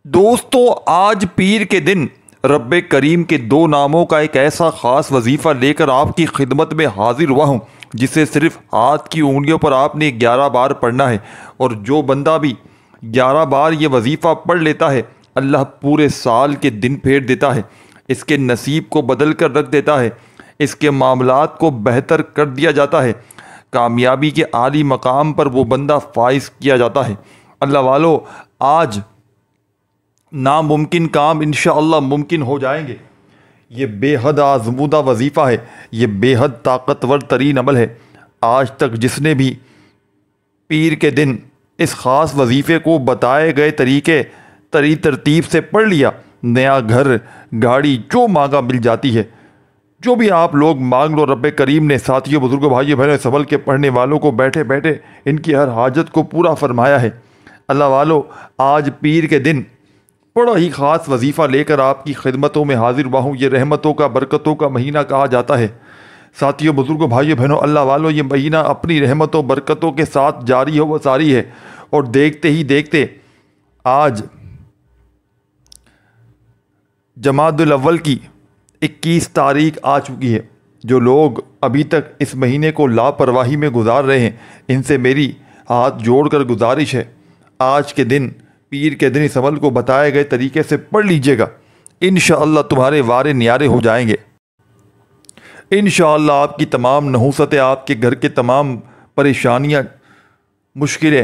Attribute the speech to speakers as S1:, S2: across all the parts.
S1: دوستو، آج پیر کے دن رب کریم کے دو ناموں کا ایک ایسا خاص وظیفہ لے کر آپ کی خدمت میں حاضر ہوا ہوں جسے صرف ہاتھ کی انگلیوں پر آپ نے 11 بار پڑھنا ہے، اور جو بندہ بھی 11 بار یہ وظیفہ پڑھ لیتا ہے اللہ پورے سال کے دن پھیر دیتا ہے، اس کے نصیب کو بدل کر رکھ دیتا ہے، اس کے معاملات کو بہتر کر دیا جاتا ہے، کامیابی کے عالی مقام پر وہ بندہ فائز کیا جاتا ہے۔ اللہ والو، آج ناممکن کام انشاءاللہ ممکن ہو جائیں گے۔ یہ بے حد آزمودہ وظیفہ ہے، یہ بے حد طاقتور ترین عمل ہے۔ آج تک جس نے بھی پیر کے دن اس خاص وظیفے کو بتائے گئے ترتیب سے پڑھ لیا، نیا گھر گاڑی جو مانگا مل جاتی ہے۔ جو بھی آپ لوگ مانگ لو، رب کریم نے ساتھیوں بزرگوں بھائیوں بہنوں سنبھل کے پڑھنے والوں کو بیٹھے بیٹھے ان کی ہر حاجت کو پورا فرمایا ہے۔ اللہ والو، آج پیر کے دن بڑا ہی خاص وظیفہ لے کر آپ کی خدمتوں میں حاضر ہوا ہوں۔ یہ رحمتوں کا برکتوں کا مہینہ کہا جاتا ہے۔ ساتھیوں بزرگوں بھائیوں بہنوں، اللہ والو، یہ مہینہ اپنی رحمتوں برکتوں کے ساتھ جاری و ساری ہے، اور دیکھتے ہی دیکھتے آج جمادی الاول کی 21 تاریخ آ چکی ہے۔ جو لوگ ابھی تک اس مہینے کو لاپرواہی میں گزار رہے ہیں، ان سے میری ہاتھ جوڑ کر گزارش ہے، آج کے دن پیر کے دن اس عمل کو بتائے گئے طریقے سے پڑھ لیجئے گا، انشاءاللہ تمہارے وارے نیارے ہو جائیں گے۔ انشاءاللہ آپ کی تمام نحوستیں، آپ کے گھر کے تمام پریشانیاں، مشکلیں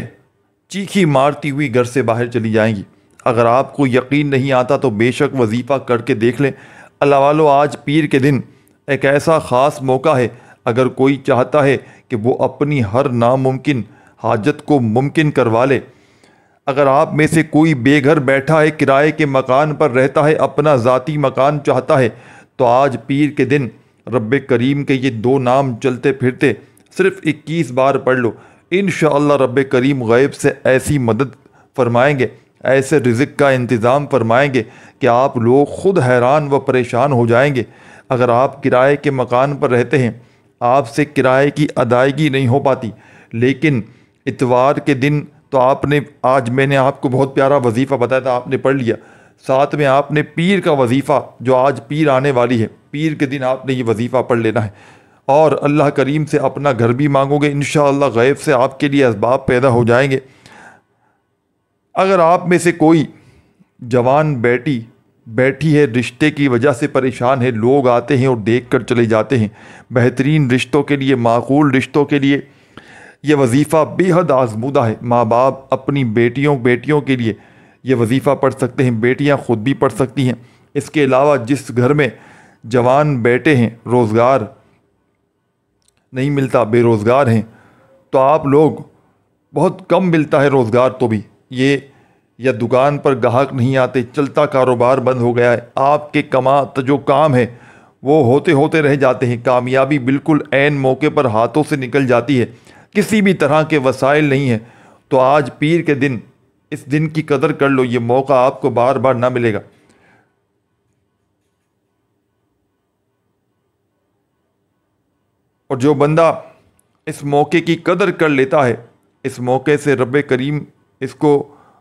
S1: چیخی مارتی ہوئی گھر سے باہر چلی جائیں گی۔ اگر آپ کو یقین نہیں آتا تو بے شک وظیفہ کر کے دیکھ لیں۔ اللہ والو، آج پیر کے دن ایک ایسا خاص موقع ہے، اگر کوئی چاہتا ہے کہ وہ اپنی ہر ناممکن حاجت کو ممکن کروا لے، اگر آپ میں سے کوئی بے گھر بیٹھا ہے، کرائے کے مکان پر رہتا ہے، اپنا ذاتی مکان چاہتا ہے، تو آج پیر کے دن رب کریم کے یہ دو نام چلتے پھرتے صرف 21 بار پڑھ لو، انشاءاللہ رب کریم غیب سے ایسی مدد فرمائیں گے، ایسے رزق کا انتظام فرمائیں گے کہ آپ لوگ خود حیران و پریشان ہو جائیں گے۔ اگر آپ کرائے کے مکان پر رہتے ہیں، آپ سے کرائے کی ادائیگی نہیں ہو پاتی، لیکن اتوار کے دن تو آج میں نے آپ کو بہت پیارا وظیفہ بتایا تھا، آپ نے پڑھ لیا، ساتھ میں آپ نے پیر کا وظیفہ، جو آج پیر آنے والی ہے، پیر کے دن آپ نے یہ وظیفہ پڑھ لینا ہے، اور اللہ کریم سے اپنا گھر بھی مانگو گے، انشاءاللہ غیب سے آپ کے لیے اسباب پیدا ہو جائیں گے۔ اگر آپ میں سے کوئی جوان بیٹھی ہے، رشتے کی وجہ سے پریشان ہے، لوگ آتے ہیں اور دیکھ کر چلے جاتے ہیں، بہترین رشتوں کے لیے، معقول رشتوں کے لیے یہ وظیفہ بے حد آزمودہ ہے۔ ماں باپ اپنی بیٹیوں کے لیے یہ وظیفہ پڑھ سکتے ہیں، بیٹیاں خود بھی پڑھ سکتی ہیں۔ اس کے علاوہ جس گھر میں جوان بیٹے ہیں، روزگار نہیں ملتا، بے روزگار ہیں، تو آپ لوگ، بہت کم ملتا ہے روزگار، تو بھی یہ یا دکان پر گاہک نہیں آتے، چلتا کاروبار بند ہو گیا ہے، آپ کے جو کام ہے وہ ہوتے ہوتے رہ جاتے ہیں، کامیابی بالکل عین موقع پر ہاتھوں سے نکل جاتی ہے، کسی بھی طرح کے وسائل نہیں ہیں، تو آج پیر کے دن اس دن کی قدر کر لو، یہ موقع آپ کو بار بار نہ ملے گا۔ اور جو بندہ اس موقع کی قدر کر لیتا ہے، اس موقع سے رب کریم اس کو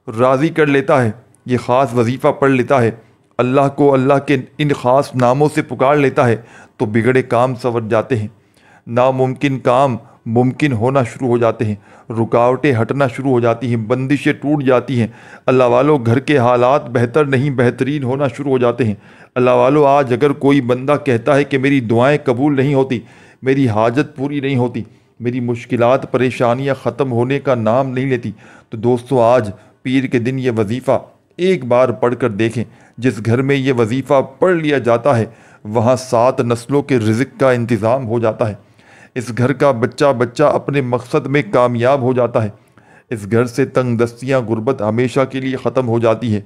S1: راضی کر لیتا ہے، یہ خاص وظیفہ پڑھ لیتا ہے، اللہ کو اللہ کے ان خاص ناموں سے پکار لیتا ہے، تو بگڑے کام سنور جاتے ہیں، ناممکن کام ممکن ہونا شروع ہو جاتے ہیں، رکاوٹیں ہٹنا شروع ہو جاتی ہیں، بندشیں ٹوٹ جاتی ہیں۔ اللہ والو، گھر کے حالات بہتر نہیں بہترین ہونا شروع ہو جاتے ہیں۔ اللہ والو، آج اگر کوئی بندہ کہتا ہے کہ میری دعائیں قبول نہیں ہوتی، میری حاجت پوری نہیں ہوتی، میری مشکلات پریشانیاں ختم ہونے کا نام نہیں لیتی، تو دوستو آج پیر کے دن یہ وظیفہ ایک بار پڑھ کر دیکھیں۔ جس گھر میں یہ وظیفہ پڑھ لیا جاتا ہے، وہاں 7 نسلوں کے رزق کا انتظام ہو جاتا ہے، اس گھر کا بچہ اپنے مقصد میں کامیاب ہو جاتا ہے، اس گھر سے تنگ دستیاں، غربت ہمیشہ کے لیے ختم ہو جاتی ہے۔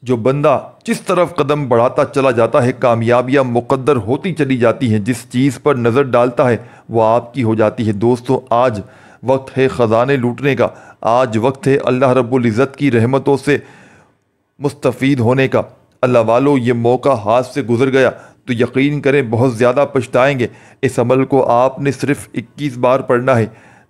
S1: جو بندہ جس طرف قدم بڑھاتا چلا جاتا ہے، کامیابیاں مقدر ہوتی چلی جاتی ہیں، جس چیز پر نظر ڈالتا ہے وہ آپ کی ہو جاتی ہے۔ دوستو، آج وقت ہے خزانے لوٹنے کا، آج وقت ہے اللہ رب العزت کی رحمتوں سے مستفید ہونے کا۔ اللہ والو، یہ موقع ہاتھ سے گزر گیا تو یقین کریں بہت زیادہ پچھتائیں گے۔ اس عمل کو آپ نے صرف 21 بار پڑھنا ہے،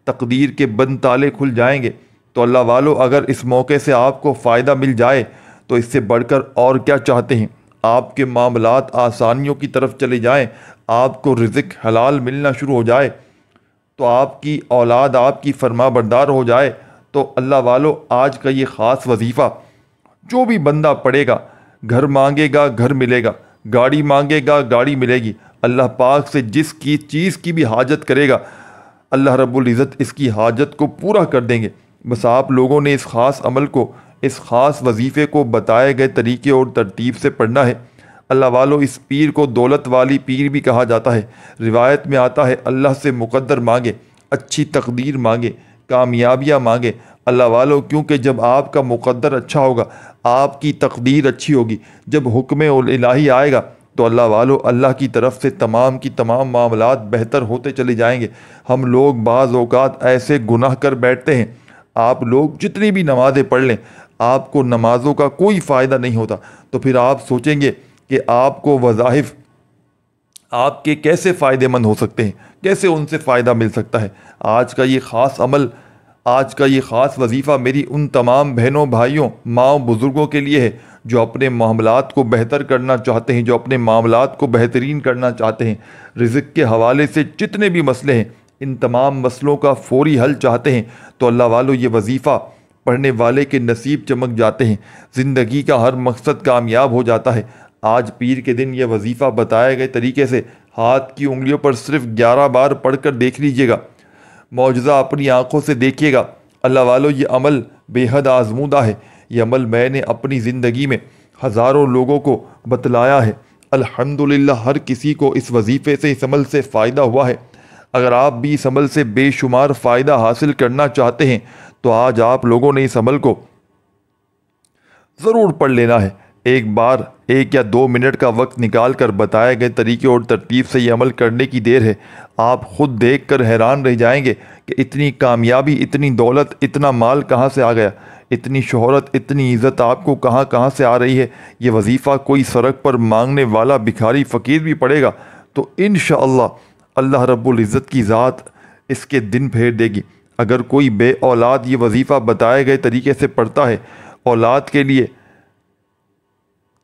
S1: تقدیر کے بند تالے کھل جائیں گے، تو اللہ والو اگر اس موقع سے آپ کو فائدہ مل جائے تو اس سے بڑھ کر اور کیا چاہتے ہیں؟ آپ کے معاملات آسانیوں کی طرف چلے جائیں، آپ کو رزق حلال ملنا شروع ہو جائے، تو آپ کی اولاد آپ کی فرما بردار ہو جائے، تو اللہ والو آج کا یہ خاص وظیفہ جو بھی بندہ پڑھے گا، گھر مانگے گا گھر ملے گا، گاڑی مانگے گا گاڑی ملے گی، اللہ پاک سے جس کی چیز کی بھی حاجت کرے گا اللہ رب العزت اس کی حاجت کو پورا کر دیں گے۔ بس آپ لوگوں نے اس خاص عمل کو، اس خاص وظیفے کو بتائے گئے طریقے اور ترتیب سے پڑھنا ہے۔ اللہ والو اس پیر کو دولت والی پیر بھی کہا جاتا ہے۔ روایت میں آتا ہے اللہ سے مقدر مانگے، اچھی تقدیر مانگے، کامیابیاں مانگے۔ اللہ والو کیونکہ جب آپ کا مقدر اچھا ہوگا، آپ کی تقدیر اچھی ہوگی، جب حکم الہی آئے گا تو اللہ والو اللہ کی طرف سے تمام کی تمام معاملات بہتر ہوتے چلے جائیں گے۔ ہم لوگ بعض اوقات ایسے گناہ کر بیٹھتے ہیں، آپ لوگ جتنی بھی نمازیں پڑھ لیں آپ کو نمازوں کا کوئی فائدہ نہیں ہوتا، تو پھر آپ سوچیں گے کہ آپ کو وظائف آپ کے کیسے فائدہ مند ہو سکتے ہیں، کیسے ان سے فائدہ مل سکتا ہے۔ آج کا یہ خاص عمل، آج کا یہ خاص وظیفہ میری ان تمام بہنوں بھائیوں ماؤں بزرگوں کے لیے ہے جو اپنے معاملات کو بہتر کرنا چاہتے ہیں، جو اپنے معاملات کو بہترین کرنا چاہتے ہیں، رزق کے حوالے سے جتنے بھی مسئلے ہیں ان تمام مسئلوں کا فوری حل چاہتے ہیں، تو اللہ والو یہ وظیفہ پڑھنے والے کے نصیب چمک جاتے ہیں، زندگی کا ہر مقصد کامیاب ہو جاتا ہے۔ آج پیر کے دن یہ وظیفہ بتائے گئے طریقے سے ہاتھ کی انگلیوں پر صرف 11 بار پڑھ کر دیکھ لیجئے گا، معجزہ اپنی آنکھوں سے دیکھیے گا۔ اللہ والو یہ عمل بے حد آزمودہ ہے، یہ عمل میں نے اپنی زندگی میں ہزاروں لوگوں کو بتلایا ہے، الحمدللہ ہر کسی کو اس وظیفے سے، اس عمل سے فائدہ ہوا ہے۔ اگر آپ بھی اس عمل سے بے شمار فائدہ حاصل کرنا چاہتے ہیں تو آج آپ لوگوں نے اس عمل کو ضرور پڑھ لینا ہے۔ ایک بار 1 یا 2 منٹ کا وقت نکال کر بتائے گئے طریقے اور ترتیب سے یہ عمل کرنے کی دیر ہے۔ آپ خود دیکھ کر حیران رہ جائیں گے کہ اتنی کامیابی، اتنی دولت، اتنا مال کہاں سے آ گیا، اتنی شہرت، اتنی عزت آپ کو کہاں کہاں سے آ رہی ہے۔ یہ وظیفہ کوئی سڑک پر مانگنے والا بھکاری فقیر بھی پڑے گا تو انشاءاللہ اللہ رب العزت کی ذات اس کے دن پھیر دے گی۔ اگر کوئی بے اولاد یہ وظیفہ بتائے گئے طریقے سے پڑھتا ہے، اولاد کے لیے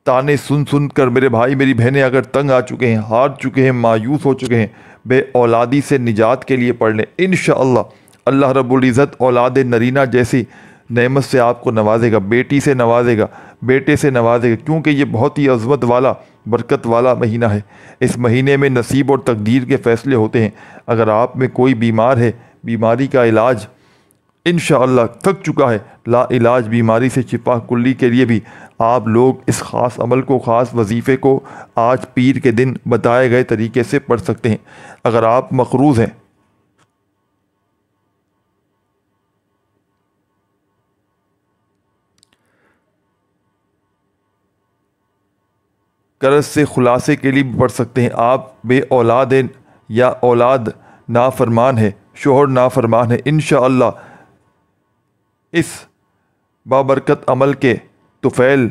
S1: تانے سن سن کر میرے بھائی میری بہنیں اگر تنگ آ چکے ہیں، ہار چکے ہیں، مایوس ہو چکے ہیں، بے اولادی سے نجات کے لیے پڑھ لیں، انشاءاللہ اللہ رب العزت اولاد نرینہ جیسی نعمت سے آپ کو نوازے گا، بیٹی سے نوازے گا، بیٹے سے نوازے گا، کیونکہ یہ بہت ہی عظمت والا، برکت والا مہینہ ہے۔ اس مہینے میں نصیب اور تقدیر کے فیصلے ہوتے ہیں۔ اگر آپ میں کوئی بیمار ہے، بیماری کا علاج انشاءاللہ تھک چکا ہے، لا علاج بیماری سے شفا کلی کے لیے بھی آپ لوگ اس خاص عمل کو، خاص وظیفے کو آج پیر کے دن بتائے گئے طریقے سے پڑھ سکتے ہیں۔ اگر آپ مقروض ہیں، قرض سے خلاصے کے لیے بھی پڑھ سکتے ہیں۔ آپ بے اولاد ہیں یا اولاد نافرمان ہے، شوہر نافرمان ہے، انشاءاللہ اس بابرکت عمل کے طفیل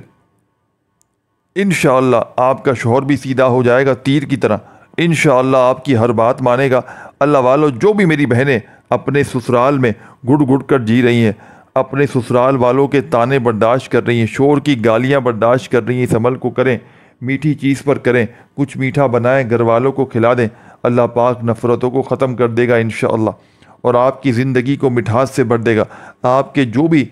S1: انشاءاللہ آپ کا شوہر بھی سیدھا ہو جائے گا تیر کی طرح، انشاءاللہ آپ کی ہر بات مانے گا۔ اللہ والو جو بھی میری بہنیں اپنے سسرال میں گڑ گڑ کر جی رہی ہیں، اپنے سسرال والوں کے تانے برداشت کر رہی ہیں، شور کی گالیاں برداشت کر رہی ہیں، اس عمل کو کریں، میٹھی چیز پر کریں، کچھ میٹھا بنائیں، گھر والوں کو کھلا دیں، اللہ پاک نفرتوں کو ختم کر دے گا انشاءاللہ، اور آپ کی زندگی کو مٹھاس سے بھر دے گا۔ آپ کے جو بھی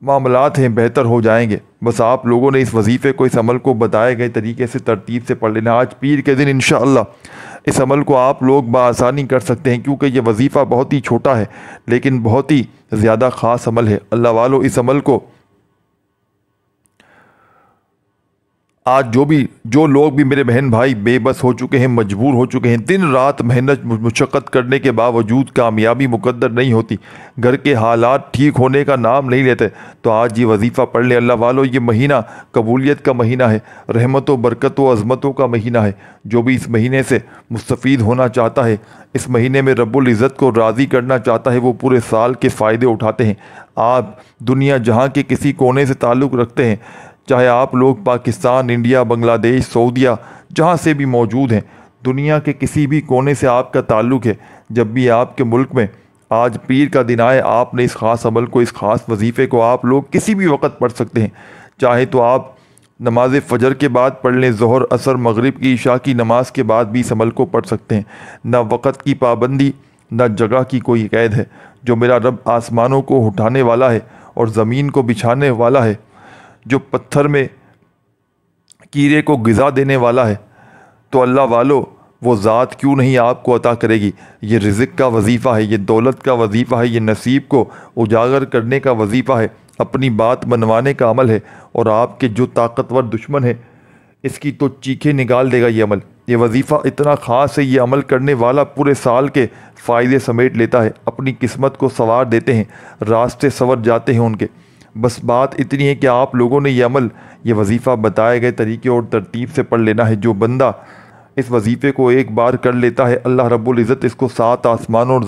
S1: معاملات ہیں بہتر ہو جائیں گے۔ بس آپ لوگوں نے اس وظیفے کو، اس عمل کو بتائے گئے طریقے سے ترتیب سے پڑھ لینا۔ آج پیر کے دن انشاءاللہ اس عمل کو آپ لوگ بآسانی کر سکتے ہیں، کیونکہ یہ وظیفہ بہت ہی چھوٹا ہے لیکن بہت ہی زیادہ خاص عمل ہے۔ اللہ والو اس عمل کو آج جو لوگ بھی میرے بہن بھائی بے بس ہو چکے ہیں، مجبور ہو چکے ہیں، دن رات محنت مشقت کرنے کے باوجود کامیابی مقدر نہیں ہوتی، گھر کے حالات ٹھیک ہونے کا نام نہیں لیتے، تو آج یہ وظیفہ پڑھ لیں۔ اللہ والو یہ مہینہ قبولیت کا مہینہ ہے، رحمت و برکت و عظمتوں کا مہینہ ہے۔ جو بھی اس مہینے سے مستفید ہونا چاہتا ہے، اس مہینے میں رب العزت کو راضی کرنا چاہتا ہے، وہ پورے سال کے فائدے اٹھاتے ہیں۔ آپ دنیا جہاں کے کسی کونے سے تعلق رکھتے ہیں، چاہے آپ لوگ پاکستان، انڈیا، بنگلہ دیش، سعودیہ جہاں سے بھی موجود ہیں، دنیا کے کسی بھی کونے سے آپ کا تعلق ہے، جب بھی آپ کے ملک میں آج پیر کا دن آئے، آپ نے اس خاص عمل کو، اس خاص وظیفے کو آپ لوگ کسی بھی وقت پڑھ سکتے ہیں۔ چاہے تو آپ نماز فجر کے بعد پڑھ لیں، ظہر، عصر، مغرب کی، عشاء کی نماز کے بعد بھی اس عمل کو پڑھ سکتے ہیں۔ نہ وقت کی پابندی نہ جگہ کی کوئی قید ہے۔ جو میرا رب آسمانوں کو اٹھانے والا ہے اور زمین کو بچھانے والا ہے، جو پتھر میں کیڑے کو غذا دینے والا ہے، تو اللہ والو وہ ذات کیوں نہیں آپ کو عطا کرے گی؟ یہ رزق کا وظیفہ ہے، یہ دولت کا وظیفہ ہے، یہ نصیب کو اجاگر کرنے کا وظیفہ ہے، اپنی بات منوانے کا عمل ہے۔ اور آپ کے جو طاقتور دشمن ہے اس کی تو چیخیں نکال دے گا یہ عمل۔ یہ وظیفہ اتنا خاص ہے، یہ عمل کرنے والا پورے سال کے فائدے سمیٹ لیتا ہے، اپنی قسمت کو سنوار دیتے ہیں، راستے سنور جاتے ہیں ان کے۔ بس بات اتنی ہے کہ آپ لوگوں نے یہ عمل، یہ وظیفہ بتائے گئے طریقے اور ترتیب سے پڑھ لینا ہے۔ جو بندہ اس وظیفے کو ایک بار کر لیتا ہے، اللہ رب العزت اس کو 7 آسمانوں اور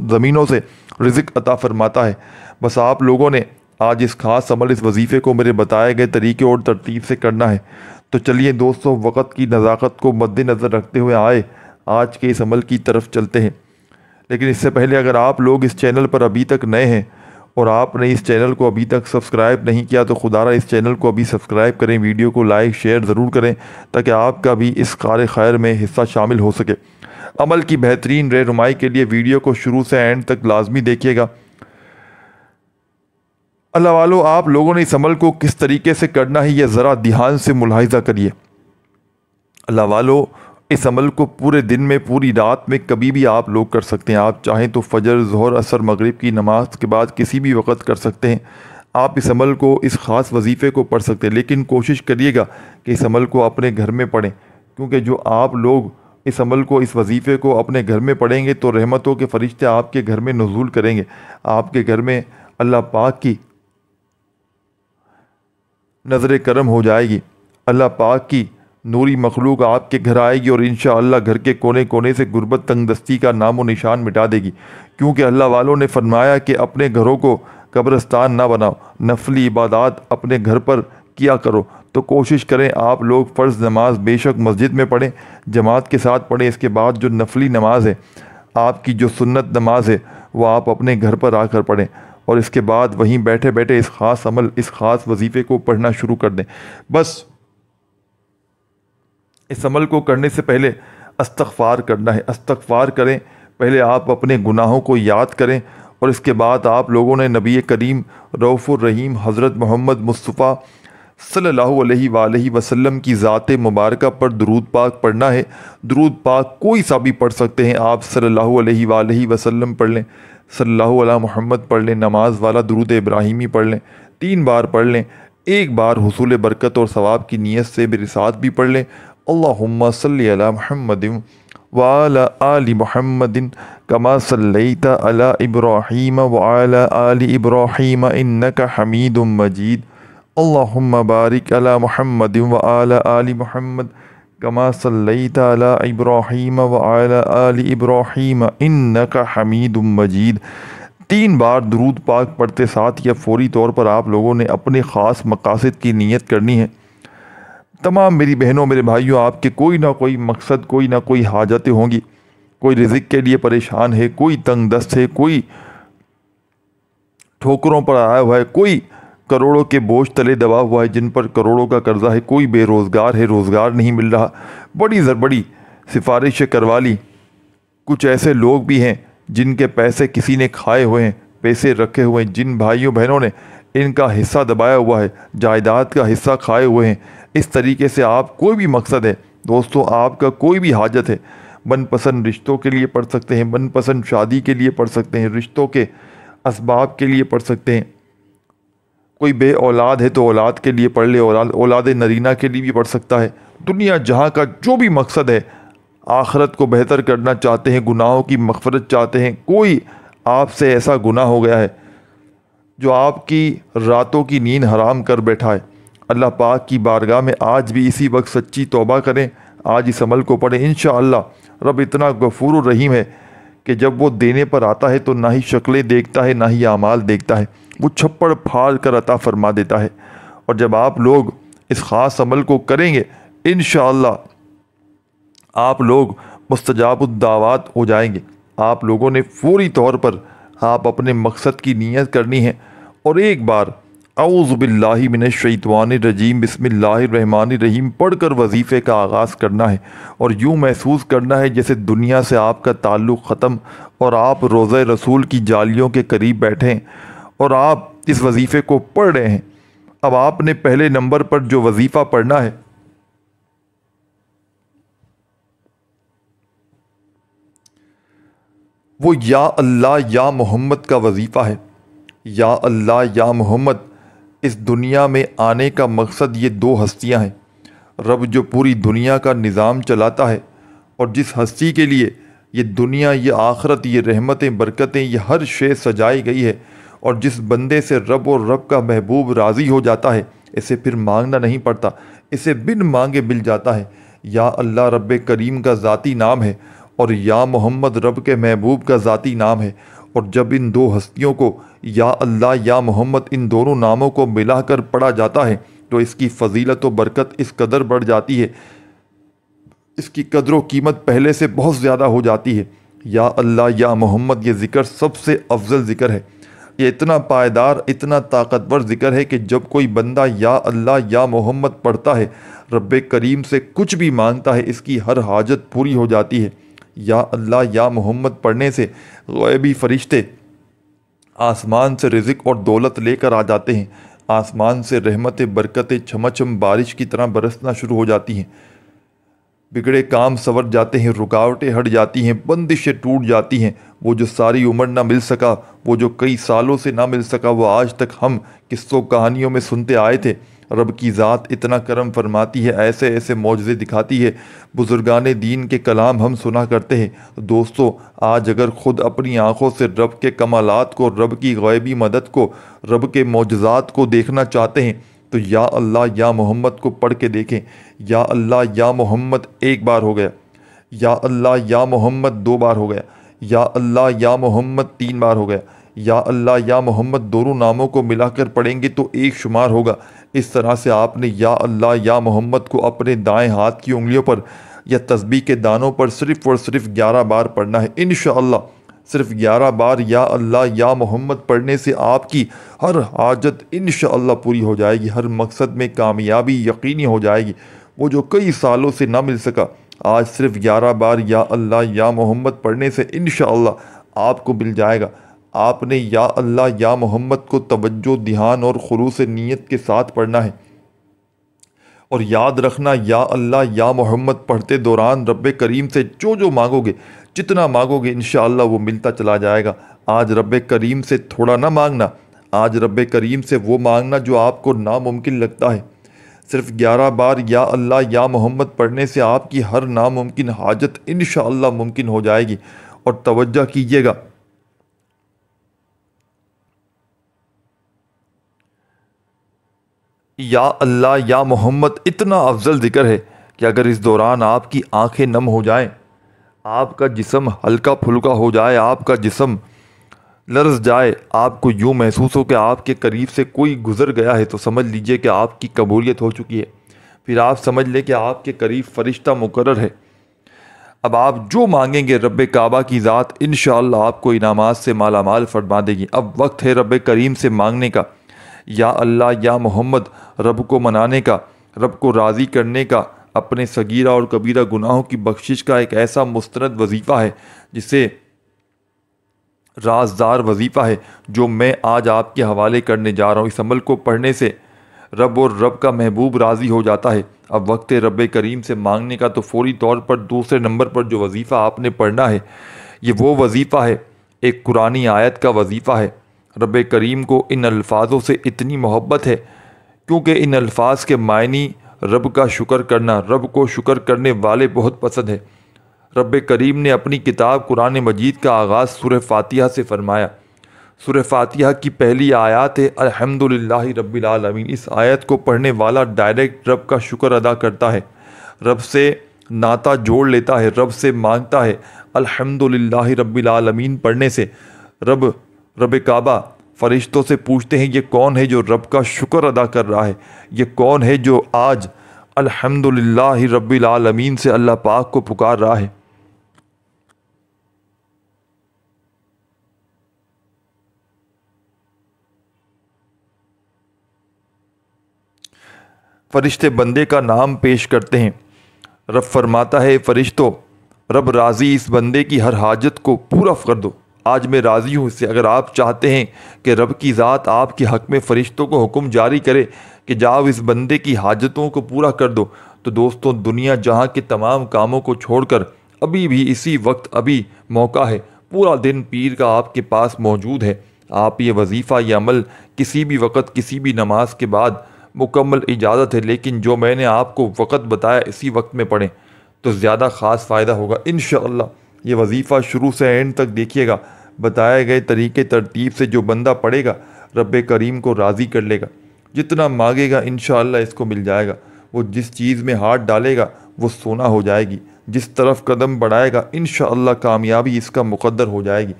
S1: زمینوں سے رزق عطا فرماتا ہے۔ بس آپ لوگوں نے آج اس خاص عمل، اس وظیفے کو میرے بتائے گئے طریقے اور ترتیب سے کرنا ہے۔ تو چلیے دوستو، وقت کی نزاکت کو مد نظر رکھتے ہوئے آج کے اس عمل کی طرف چلتے ہیں۔ لیکن اس سے پہلے اگر آپ لوگ اس چینل پر ابھی تک نئے ہیں اور آپ نے اس چینل کو ابھی تک سبسکرائب نہیں کیا تو خدا را اس چینل کو ابھی سبسکرائب کریں، ویڈیو کو لائک شیئر ضرور کریں تاکہ آپ کا بھی اس کار خیر میں حصہ شامل ہو سکے۔ عمل کی بہترین رہنمائی کے لیے ویڈیو کو شروع سے اینڈ تک لازمی دیکھیے گا۔ اللہ والو، آپ لوگوں نے اس عمل کو کس طریقے سے کرنا ہے یہ ذرا دھیان سے ملاحظہ کریے۔ اللہ والو، اس عمل کو پورے دن میں، پوری رات میں کبھی بھی آپ لوگ کر سکتے ہیں۔ آپ چاہیں تو فجر، ظہر، عصر، مغرب کی نماز کے بعد کسی بھی وقت کر سکتے ہیں۔ آپ اس عمل کو، اس خاص وظیفے کو پڑھ سکتے ہیں، لیکن کوشش کریے گا کہ اس عمل کو اپنے گھر میں پڑھیں، کیونکہ جو آپ لوگ اس عمل کو، اس وظیفے کو اپنے گھر میں پڑھیں گے تو رحمتوں کے فرشتے آپ کے گھر میں نزول کریں گے۔ آپ کے گھر میں اللہ پاک کی نظر کرم ہو جائے گی، اللہ پاک کی نوری مخلوق آپ کے گھر آئے گی اور انشاءاللہ گھر کے کونے کونے سے غربت، تنگ دستی کا نام و نشان مٹا دے گی۔ کیونکہ اللہ والوں نے فرمایا کہ اپنے گھروں کو قبرستان نہ بناؤ، نفلی عبادات اپنے گھر پر کیا کرو۔ تو کوشش کریں آپ لوگ فرض نماز بے شک مسجد میں پڑھیں، جماعت کے ساتھ پڑھیں۔ اس کے بعد جو نفلی نماز ہے، آپ کی جو سنت نماز ہے، وہ آپ اپنے گھر پر آ کر پڑھیں، اور اس کے بعد وہیں بیٹھے بیٹھے اس خاص عمل، اس خاص وظیفے کو پڑھنا شروع کر دیں۔ بس اس عمل کو کرنے سے پہلے استغفار کرنا ہے، استغفار کریں۔ پہلے آپ اپنے گناہوں کو یاد کریں، اور اس کے بعد آپ لوگوں نے نبی کریم رؤوف الرحیم حضرت محمد مصطفیٰ صلی اللہ علیہ وآلہ وسلم کی ذات مبارکہ پر درود پاک پڑھنا ہے۔ درود پاک کوئی سا بھی پڑھ سکتے ہیں آپ، صلی اللہ علیہ وآلہ وسلم پڑھ لیں، صلی اللہ علیہ محمد پڑھ لیں، نماز والا درود ابراہیمی پڑھ لیں، 3 بار پڑھ لیں، 1 بار حصول برکت اور ثواب کی نیت سے میرے ساتھ بھی پڑھ لیں۔ اللہم صلی علی محمد وعلی آل محمد کما صلیت علی ابراہیم وعلی آل ابراہیم انک حمید مجید۔ اللہم بارک علی محمد وعلی آل محمد کما صلیت علی ابراہیم وعلی آل ابراہیم انک حمید مجید۔ 3 بار درود پاک پڑھتے ساتھ یا فوری طور پر آپ لوگوں نے اپنے خاص مقاصد کی نیت کرنی ہے۔ تمام میری بہنوں، میرے بھائیوں، آپ کے کوئی نہ کوئی مقصد، کوئی نہ کوئی حاجتیں ہوں گی۔ کوئی رزق کے لیے پریشان ہے، کوئی تنگ دست ہے، کوئی ٹھوکروں پر آیا ہوا ہے، کوئی کروڑوں کے بوجھ تلے دبا ہوا ہے جن پر کروڑوں کا قرضہ ہے، کوئی بے روزگار ہے، روزگار نہیں مل رہا، بڑی سفارشیں کروا لی۔ کچھ ایسے لوگ بھی ہیں جن کے پیسے کسی نے کھائے ہوئے ہیں، پیسے رکھے ہوئے ہیں، جن بھائیوں بہنوں نے ان کا حصہ دبایا ہوا ہے، جائیداد کا حصہ کھائے ہوئے ہیں۔ اس طریقے سے آپ کوئی بھی مقصد ہے دوستو، آپ کا کوئی بھی حاجت ہے، من پسند رشتوں کے لیے پڑھ سکتے ہیں، من پسند شادی کے لیے پڑھ سکتے ہیں، رشتوں کے اسباب کے لیے پڑھ سکتے ہیں۔ کوئی بے اولاد ہے تو اولاد کے لیے پڑھ لے، اولاد نرینہ کے لیے بھی پڑھ سکتا ہے۔ دنیا جہاں کا جو بھی مقصد ہے، آخرت کو بہتر کرنا چاہتے ہیں، گناہوں کی مغفرت چاہتے ہیں، کوئی آپ سے ایسا گناہ ہو گیا ہے جو آپ کی راتوں کی نیند حرام کر بیٹھا ہے، اللہ پاک کی بارگاہ میں آج بھی اسی وقت سچی توبہ کریں، آج اس عمل کو پڑھیں۔ انشاءاللہ رب اتنا غفور و رحیم ہے کہ جب وہ دینے پر آتا ہے تو نہ ہی شکلیں دیکھتا ہے، نہ ہی اعمال دیکھتا ہے، وہ چھپڑ پھاڑ کر عطا فرما دیتا ہے۔ اور جب آپ لوگ اس خاص عمل کو کریں گے، انشاءاللہ آپ لوگ مستجاب الدعوات ہو جائیں گے۔ آپ لوگوں نے فوری طور پر آپ اپنے مقصد کی نیت کرنی ہے اور ایک بار اعوذ باللہ من الشیطان الرجیم بسم اللہ الرحمن الرحیم پڑھ کر وظیفے کا آغاز کرنا ہے اور یوں محسوس کرنا ہے جیسے دنیا سے آپ کا تعلق ختم اور آپ روضہ رسول کی جالیوں کے قریب بیٹھے ہیں اور آپ اس وظیفے کو پڑھ رہے ہیں۔ اب آپ نے پہلے نمبر پر جو وظیفہ پڑھنا ہے وہ یا اللہ یا محمد کا وظیفہ ہے۔ یا اللہ یا محمد، اس دنیا میں آنے کا مقصد یہ دو ہستیاں ہیں، رب جو پوری دنیا کا نظام چلاتا ہے اور جس ہستی کے لیے یہ دنیا، یہ آخرت، یہ رحمتیں، برکتیں، یہ ہر شے سجائی گئی ہے، اور جس بندے سے رب اور رب کا محبوب راضی ہو جاتا ہے اسے پھر مانگنا نہیں پڑتا، اسے بن مانگے مل جاتا ہے۔ یا اللہ رب کریم کا ذاتی نام ہے اور یا محمد رب کے محبوب کا ذاتی نام ہے، اور جب ان دو ہستیوں کو یا اللہ یا محمد ان دونوں ناموں کو ملا کر پڑھا جاتا ہے تو اس کی فضیلت و برکت اس قدر بڑھ جاتی ہے، اس کی قدر و قیمت پہلے سے بہت زیادہ ہو جاتی ہے۔ یا اللہ یا محمد یہ ذکر سب سے افضل ذکر ہے، یہ اتنا پائیدار، اتنا طاقتور ذکر ہے کہ جب کوئی بندہ یا اللہ یا محمد پڑھتا ہے، رب کریم سے کچھ بھی مانگتا ہے، اس کی ہر حاجت پوری ہو جاتی ہے۔ یا اللہ یا محمد پڑھنے سے غیبی فرشتے آسمان سے رزق اور دولت لے کر آ جاتے ہیں، آسمان سے رحمت برکتیں چھمچم بارش کی طرح برسنا شروع ہو جاتی ہیں، بگڑے کام سنور جاتے ہیں، رکاوٹیں ہٹ جاتی ہیں، بندشیں ٹوٹ جاتی ہیں، وہ جو ساری عمر نہ مل سکا، وہ جو کئی سالوں سے نہ مل سکا، وہ آج تک ہم قصوں کہانیوں میں سنتے آئے تھے۔ رب کی ذات اتنا کرم فرماتی ہے، ایسے ایسے معجزے دکھاتی ہے، بزرگان دین کے کلام ہم سنا کرتے ہیں۔ دوستو، آج اگر خود اپنی آنکھوں سے رب کے کمالات کو، رب کی غیبی مدد کو، رب کے معجزات کو دیکھنا چاہتے ہیں تو یا اللہ یا محمد کو پڑھ کے دیکھیں۔ یا اللہ یا محمد ایک بار ہو گیا، یا اللہ یا محمد دو بار ہو گیا، یا اللہ یا محمد تین بار ہو گیا، یا اللہ یا محمد دونوں ناموں کو ملا کر پڑھیں گے تو ایک شمار ہوگا۔ اس طرح سے آپ نے یا اللہ یا محمد کو اپنے دائیں ہاتھ کی انگلیوں پر یا تسبیح کے دانوں پر صرف اور صرف 11 بار پڑھنا ہے انشاءاللہ۔ صرف 11 بار یا اللہ یا محمد پڑھنے سے آپ کی ہر حاجت انشاءاللہ پوری ہو جائے گی، ہر مقصد میں کامیابی یقینی ہو جائے گی، وہ جو کئی سالوں سے نہ مل سکا آج صرف 11 بار یا اللہ یا محمد پڑھنے سے انشاءاللہ آپ کو مل جائے گا۔ آپ نے یا اللہ یا محمد کو توجہ، دھیان اور خلوص نیت کے ساتھ پڑھنا ہے، اور یاد رکھنا یا اللہ یا محمد پڑھتے دوران رب کریم سے جو مانگو گے، جتنا مانگو گے انشاءاللہ وہ ملتا چلا جائے گا۔ آج رب کریم سے تھوڑا نہ مانگنا، آج رب کریم سے وہ مانگنا جو آپ کو ناممکن لگتا ہے۔ صرف 11 بار یا اللہ یا محمد پڑھنے سے آپ کی ہر ناممکن حاجت انشاءاللہ ممکن ہو جائے گی۔ اور توجہ کیجیے گا، یا اللہ یا محمد اتنا افضل ذکر ہے کہ اگر اس دوران آپ کی آنکھیں نم ہو جائیں، آپ کا جسم ہلکا پھلکا ہو جائے، آپ کا جسم لرز جائے، آپ کو یوں محسوس ہو کہ آپ کے قریب سے کوئی گزر گیا ہے، تو سمجھ لیجئے کہ آپ کی قبولیت ہو چکی ہے۔ پھر آپ سمجھ لیں کہ آپ کے قریب فرشتہ مقرر ہے۔ اب آپ جو مانگیں گے رب کعبہ کی ذات انشاءاللہ آپ کو انعامات سے مالا مال فرما دے گی۔ اب وقت ہے رب کریم سے مانگنے کا، یا اللہ یا محمد رب کو منانے کا، رب کو راضی کرنے کا، اپنے صغیرہ اور کبیرہ گناہوں کی بخشش کا ایک ایسا مستند وظیفہ ہے جسے رازدار وظیفہ ہے جو میں آج آپ کے حوالے کرنے جا رہا ہوں۔ اس عمل کو پڑھنے سے رب اور رب کا محبوب راضی ہو جاتا ہے۔ اب وقت رب کریم سے مانگنے کا، تو فوری طور پر دوسرے نمبر پر جو وظیفہ آپ نے پڑھنا ہے یہ وہ وظیفہ ہے، ایک قرآنی آیت کا وظیفہ ہے۔ رب کریم کو ان الفاظوں سے اتنی محبت ہے کیونکہ ان الفاظ کے معنی رب کا شکر کرنا، رب کو شکر کرنے والے بہت پسند ہے۔ رب کریم نے اپنی کتاب قرآن مجید کا آغاز سورہ فاتحہ سے فرمایا۔ سورہ فاتحہ کی پہلی آیات ہے الحمدللہ رب العالمین۔ اس آیت کو پڑھنے والا ڈائریکٹ رب کا شکر ادا کرتا ہے، رب سے ناطہ جوڑ لیتا ہے، رب سے مانگتا ہے۔ الحمدللہ رب العالمین پڑھنے سے رب کعبہ فرشتوں سے پوچھتے ہیں یہ کون ہے جو رب کا شکر ادا کر رہا ہے، یہ کون ہے جو آج الحمدللہ رب العالمین سے اللہ پاک کو پکار رہا ہے۔ فرشتے بندے کا نام پیش کرتے ہیں۔ رب فرماتا ہے فرشتوں، رب راضی اس بندے کی ہر حاجت کو پورا کر دو، آج میں راضی ہوں اس سے۔ اگر آپ چاہتے ہیں کہ رب کی ذات آپ کے حق میں فرشتوں کو حکم جاری کرے کہ جاؤ اس بندے کی حاجتوں کو پورا کر دو، تو دوستوں دنیا جہاں کے تمام کاموں کو چھوڑ کر ابھی بھی اسی وقت ابھی موقع ہے، پورا دن پیر کا آپ کے پاس موجود ہے۔ آپ یہ وظیفہ یہ عمل کسی بھی وقت کسی بھی نماز کے بعد مکمل اجازت ہے، لیکن جو میں نے آپ کو وقت بتایا اسی وقت میں پڑھیں تو زیادہ خاص فائدہ ہوگا انشاءاللہ۔ یہ وظیفہ شروع سے اینڈ تک دیکھیے گا، بتائے گئے طریقے ترتیب سے جو بندہ پڑھے گا رب کریم کو راضی کر لے گا، جتنا مانگے گا انشاءاللہ اس کو مل جائے گا۔ وہ جس چیز میں ہاتھ ڈالے گا وہ سونا ہو جائے گی، جس طرف قدم بڑھائے گا انشاءاللہ کامیابی اس کا مقدر ہو جائے گی۔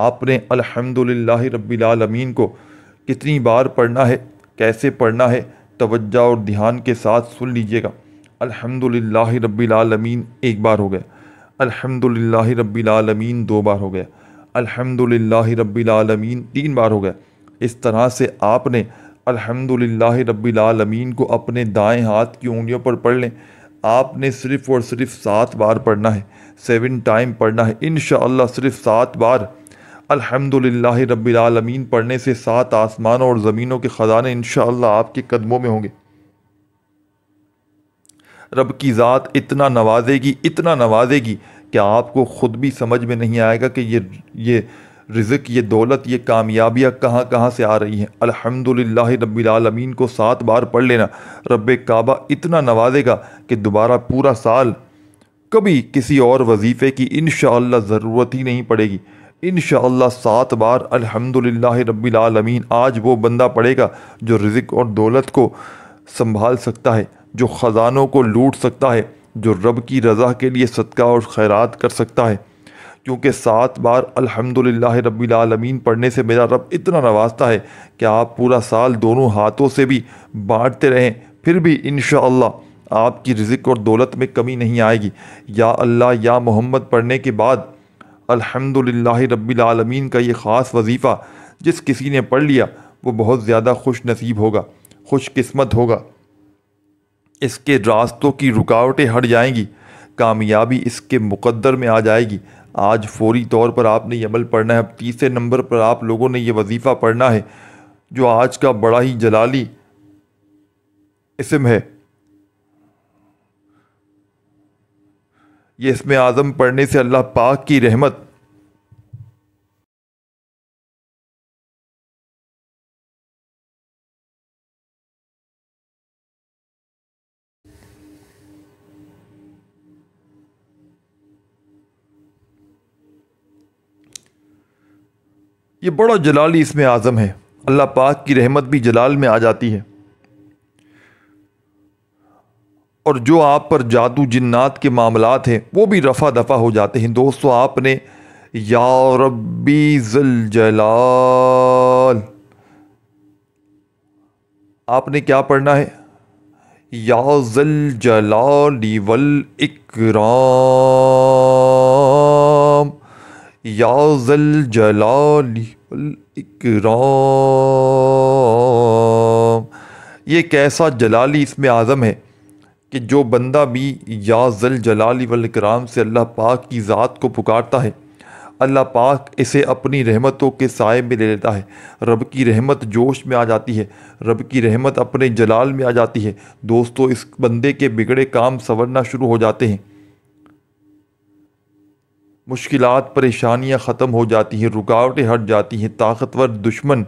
S1: آپ نے الحمدللہ رب العالمین کو کتنی بار پڑھنا ہے، کیسے پڑھنا ہے، توجہ اور دھیان کے ساتھ سن لیجئے گا۔ الحمدللہ رب العالمین ایک بار ہو گیا، الحمدللہ رب العالمین دو بار ہو گیا، الحمدللہ رب العالمین تین بار ہو گیا۔ اس طرح سے آپ نے الحمدللہ رب العالمین کو اپنے دائیں ہاتھ کی انگلیوں پر پڑھ لیں۔ آپ نے صرف اور صرف 7 بار پڑھنا ہے، 7 ٹائم پڑھنا ہے انشاءاللہ۔ صرف 7 بار الحمدللہ رب العالمین پڑھنے سے 7 آسمانوں اور زمینوں کے خزانے انشاءاللہ آپ کے قدموں میں ہوں گے۔ رب کی ذات اتنا نوازے گی، اتنا نوازے گی کہ آپ کو خود بھی سمجھ میں نہیں آئے گا کہ یہ رزق، یہ دولت، یہ کامیابیاں کہاں کہاں سے آ رہی ہیں۔ الحمدللہ رب العالمین کو 7 بار پڑھ لینا، رب کعبہ اتنا نوازے گا کہ دوبارہ پورا سال کبھی کسی اور وظیفے کی انشاءاللہ ضرورت ہی نہیں پڑے گی۔ انشاءاللہ 7 بار الحمدللہ رب العالمین آج وہ بندہ پڑھے گا جو رزق اور دولت کو سنبھال سکتا ہے، جو خزانوں کو لوٹ سکتا ہے، جو رب کی رضا کے لیے صدقہ اور خیرات کر سکتا ہے۔ کیونکہ 7 بار الحمدللہ رب العالمین پڑھنے سے میرا رب اتنا نوازتا ہے کہ آپ پورا سال دونوں ہاتھوں سے بھی بانٹتے رہیں، پھر بھی انشاءاللہ آپ کی رزق اور دولت میں کمی نہیں آئے گی۔ یا اللہ یا محمد پڑھنے کے بعد الحمدللہ رب العالمین کا یہ خاص وظیفہ جس کسی نے پڑھ لیا وہ بہت زیادہ خوش نصیب ہوگا، خوش قسمت ہوگا۔ اس کے راستوں کی رکاوٹیں ہٹ جائیں گی، کامیابی اس کے مقدر میں آ جائے گی۔ آج فوری طور پر آپ نے یہ عمل پڑھنا ہے۔ اب تیسرے نمبر پر آپ لوگوں نے یہ وظیفہ پڑھنا ہے جو آج کا بڑا ہی جلالی اسم ہے۔ یہ اسم اعظم پڑھنے سے اللہ پاک کی رحمت یہ بڑا جلالی اسم اعظم ہے، اللہ پاک کی رحمت بھی جلال میں آ جاتی ہے، اور جو آپ پر جادو جنات کے معاملات ہیں وہ بھی رفع دفع ہو جاتے ہیں۔ دوستو آپ نے یا ربی ذل جلال آپ نے کیا پڑھنا ہے؟ یا ذل جلال والاکرام، یا ذل جلال والاکرام۔ یہ کیسا جلالی اسم اعظم ہے کہ جو بندہ بھی یا ذل جلال والاکرام سے اللہ پاک کی ذات کو پکارتا ہے اللہ پاک اسے اپنی رحمتوں کے سائے میں لے لیتا ہے۔ رب کی رحمت جوش میں آ جاتی ہے، رب کی رحمت اپنے جلال میں آ جاتی ہے۔ دوستو اس بندے کے بگڑے کام سنورنا شروع ہو جاتے ہیں، مشکلات پریشانیاں ختم ہو جاتی ہیں، رکاوٹیں ہٹ جاتی ہیں، طاقتور دشمن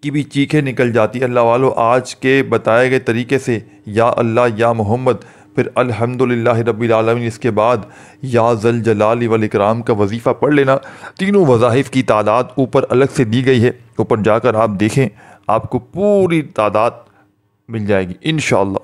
S1: کی بھی چیخیں نکل جاتی ہیں۔ اللہ والو آج کے بتائے گئے طریقے سے یا اللہ یا محمد پھر الحمدللہ رب العالمین اس کے بعد یا ذل جلال والاکرام کا وظیفہ پڑھ لینا۔ تینوں وظائف کی تعداد اوپر الگ سے دی گئی ہے، اوپر جا کر آپ دیکھیں آپ کو پوری تعداد مل جائے گی انشاءاللہ۔